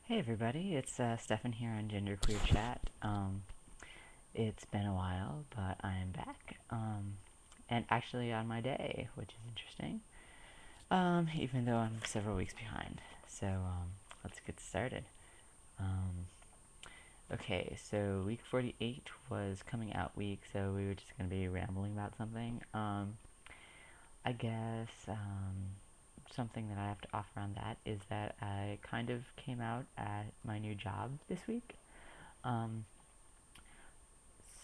Hey everybody, it's Stephan here on GenderqueerChat. It's been a while, but I'm back. And actually on my day, which is interesting. Even though I'm several weeks behind. So, let's get started. Um, okay, so week 48 was coming out week, so we were just gonna be rambling about something. I guess, something that I have to offer on that is that I kind of came out at my new job this week. Um,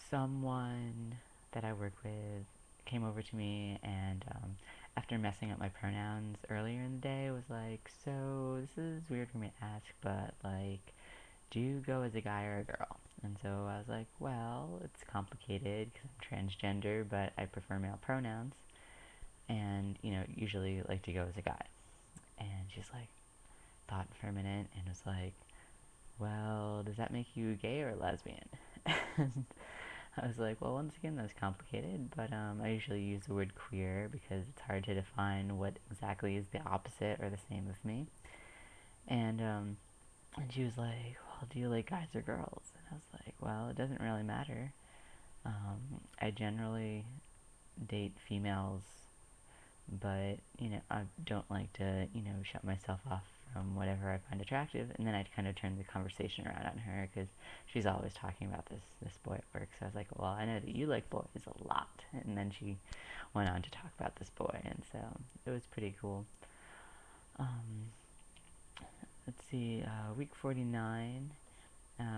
Someone that I work with came over to me and after messing up my pronouns earlier in the day was like, so this is weird for me to ask, but like, do you go as a guy or a girl? And so I was like, well, it's complicated because I'm transgender, but I prefer male pronouns and, usually like to go as a guy. And she's like, thought for a minute and was like, well, does that make you gay or lesbian? And I was like, well, once again, that's complicated, but I usually use the word queer because it's hard to define what exactly is the opposite or the same of me. And she was like, well, do you like guys or girls? And I was like, well, it doesn't really matter. I generally date females, but I don't like to shut myself off from whatever I find attractive. And then I'd kind of turn the conversation around on her because she's always talking about this boy at work. So I was like, well, I know that you like boys a lot. And then she went on to talk about this boy, and so it was pretty cool. Um, let's see, week 49.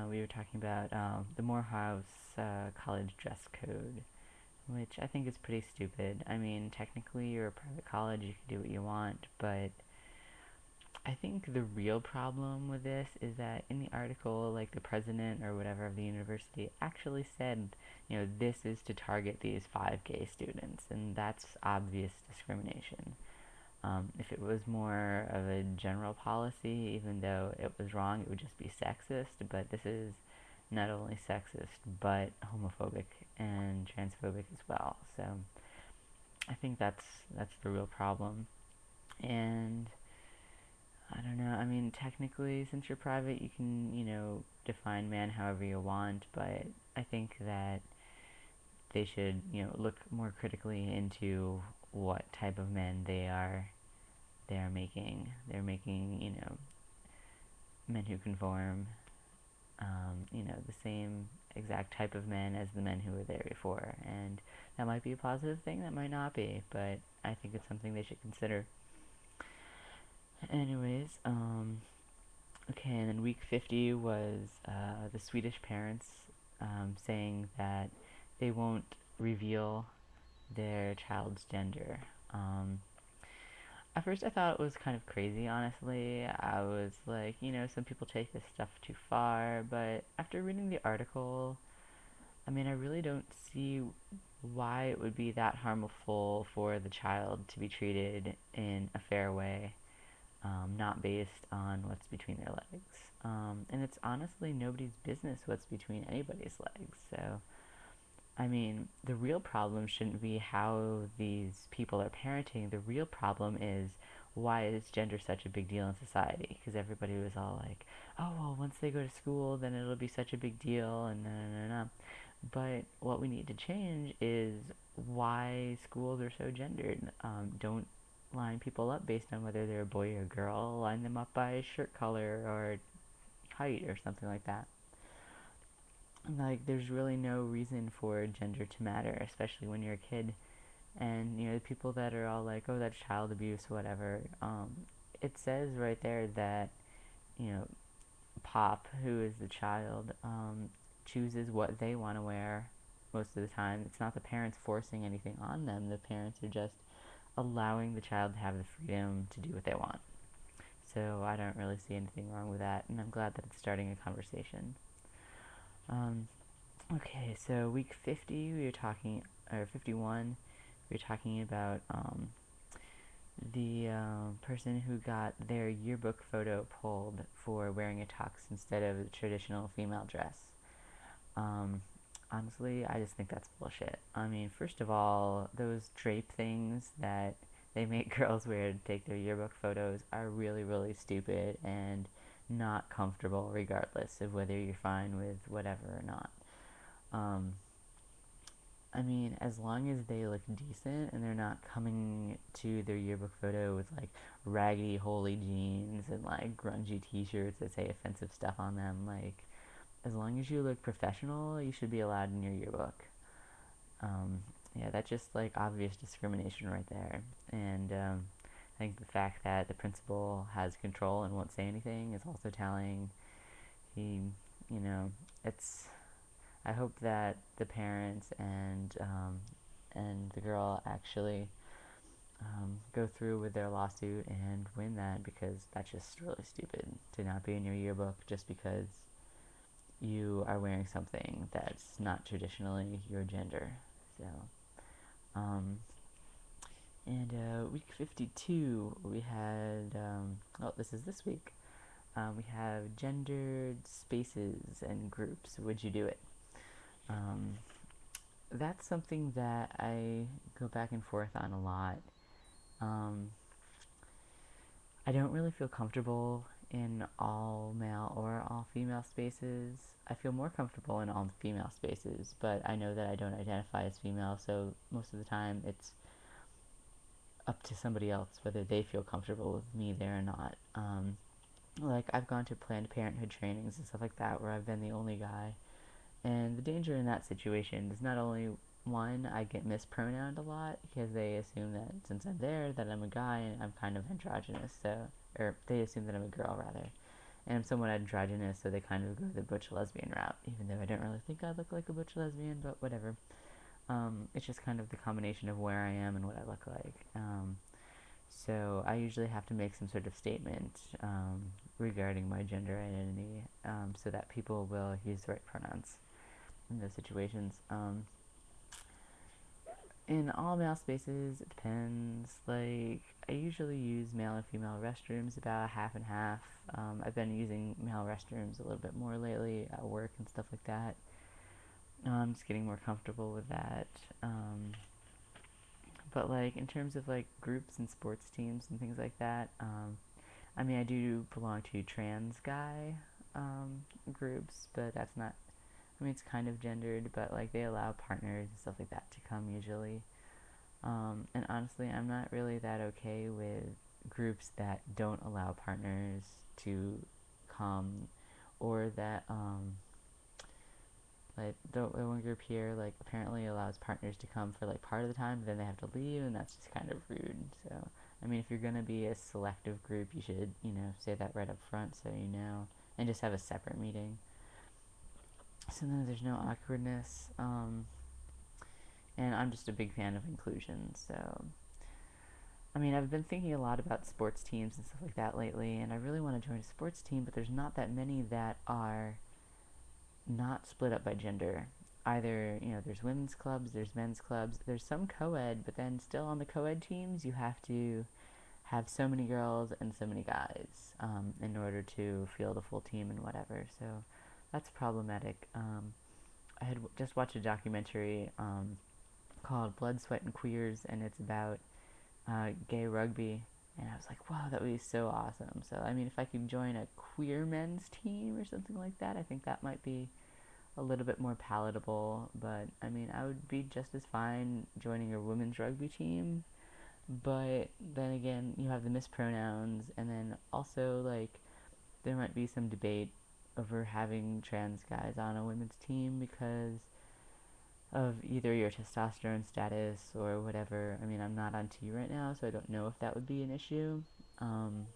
We were talking about the Morehouse college dress code, which I think is pretty stupid. I mean, technically, you're a private college, you can do what you want, but I think the real problem with this is that in the article, like the president or whatever of the university actually said, this is to target these five gay students, and that's obvious discrimination. If it was more of a general policy, even though it was wrong, it would just be sexist, but this is not only sexist, but homophobic and transphobic as well. So I think that's the real problem. And I don't know. I mean, technically, since you're private, you can, define man however you want, but I think that they should, look more critically into what type of men they are making. They're making, men who conform, the same exact type of men as the men who were there before. And that might be a positive thing, that might not be, but I think it's something they should consider. Anyways, okay, and then week 50 was the Swedish parents saying that they won't reveal their child's gender. Um, at first, I thought it was kind of crazy, honestly. I was like, some people take this stuff too far, but after reading the article, I mean, I really don't see why it would be that harmful for the child to be treated in a fair way, not based on what's between their legs. And it's honestly nobody's business what's between anybody's legs. So, I mean, the real problem shouldn't be how these people are parenting. The real problem is why is gender such a big deal in society? Because everybody was all like, oh, well, once they go to school, then it'll be such a big deal, and no, no, no, no. But what we need to change is why schools are so gendered. Don't line people up based on whether they're a boy or a girl. Line them up by shirt color or height or something like that. Like, there's really no reason for gender to matter, especially when you're a kid. And, the people that are all like, oh, that's child abuse, whatever, it says right there that, you know, Pop, who is the child, chooses what they want to wear most of the time. It's not the parents forcing anything on them. The parents are just allowing the child to have the freedom to do what they want. So I don't really see anything wrong with that, and I'm glad that it's starting a conversation. Um, okay, so week 50, we were talking, or 51, we were talking about the person who got their yearbook photo pulled for wearing a tux instead of the traditional female dress. Um, Honestly, I just think that's bullshit. I mean, first of all, those drape things that they make girls wear to take their yearbook photos are really, really stupid, and not comfortable regardless of whether you're fine with whatever or not. Um, I mean, as long as they look decent and they're not coming to their yearbook photo with like raggedy, holey jeans and like grungy t-shirts that say offensive stuff on them, like as long as you look professional, you should be allowed in your yearbook. Um, yeah, that's just like obvious discrimination right there. And I think the fact that the principal has control and won't say anything is also telling. He, you know, it's. I hope that the parents and the girl actually go through with their lawsuit and win that, because that's just really stupid to not be in your yearbook just because you are wearing something that's not traditionally your gender. So, um, and week 52, we had, oh, this is this week. We have gendered spaces and groups. Would you do it? Um, that's something that I go back and forth on a lot. Um, I don't really feel comfortable in all male or all female spaces. I feel more comfortable in all female spaces, but I know that I don't identify as female, so most of the time it's up to somebody else whether they feel comfortable with me there or not. Like, I've gone to Planned Parenthood trainings and stuff like that where I've been the only guy, and the danger in that situation is not only one, I get mispronounced a lot because they assume that since I'm there that I'm a guy and I'm kind of androgynous, so or they assume that I'm a girl rather, and I'm somewhat androgynous, so they kind of go the butch lesbian route, even though I don't really think I look like a butch lesbian, but whatever. It's just kind of the combination of where I am and what I look like. So I usually have to make some sort of statement regarding my gender identity, so that people will use the right pronouns in those situations. In all male spaces, it depends. Like, I usually use male and female restrooms about half and half. I've been using male restrooms a little bit more lately at work and stuff like that. I'm just getting more comfortable with that. But like in terms of like groups and sports teams and things like that, I mean, I do belong to trans guy groups, but that's not. I mean, it's kind of gendered, but like they allow partners and stuff like that to come usually. And honestly, I'm not really that okay with groups that don't allow partners to come, or that like the one group here like apparently allows partners to come for like part of the time, but then they have to leave, and that's just kind of rude. So I mean, if you're gonna be a selective group, you should say that right up front so you know, and just have a separate meeting. So then there's no awkwardness. And I'm just a big fan of inclusion. So I mean, I've been thinking a lot about sports teams and stuff like that lately, and I really want to join a sports team, but there's not that many that are not split up by gender. Either, there's women's clubs, there's men's clubs, there's some co-ed, but then still on the co-ed teams, you have to have so many girls and so many guys in order to field a full team and whatever. So that's problematic. I had just watched a documentary called Blood, Sweat, and Queers, and it's about gay rugby. And I was like, wow, that would be so awesome. So, I mean, if I could join a queer men's team or something like that, I think that might be a little bit more palatable. But, I mean, I would be just as fine joining a women's rugby team. But then again, you have the mispronouns, and then also, like, there might be some debate over having trans guys on a women's team because of either your testosterone status or whatever. I mean, I'm not on T right now, so I don't know if that would be an issue. Um,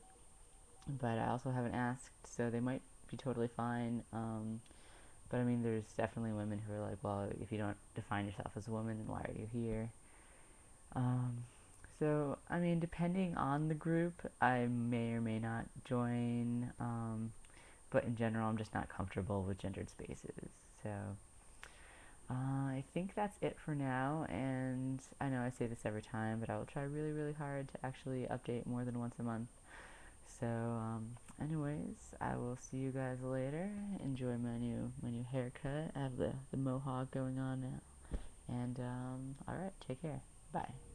but I also haven't asked, so they might be totally fine. But I mean, there's definitely women who are like, well, if you don't define yourself as a woman, then why are you here? Um, so, I mean, depending on the group, I may or may not join. But in general, I'm just not comfortable with gendered spaces. So, I think that's it for now, and I know I say this every time, but I will try really, really hard to actually update more than once a month. So, anyways, I will see you guys later. Enjoy my new haircut. I have the mohawk going on now, and alright, take care. Bye.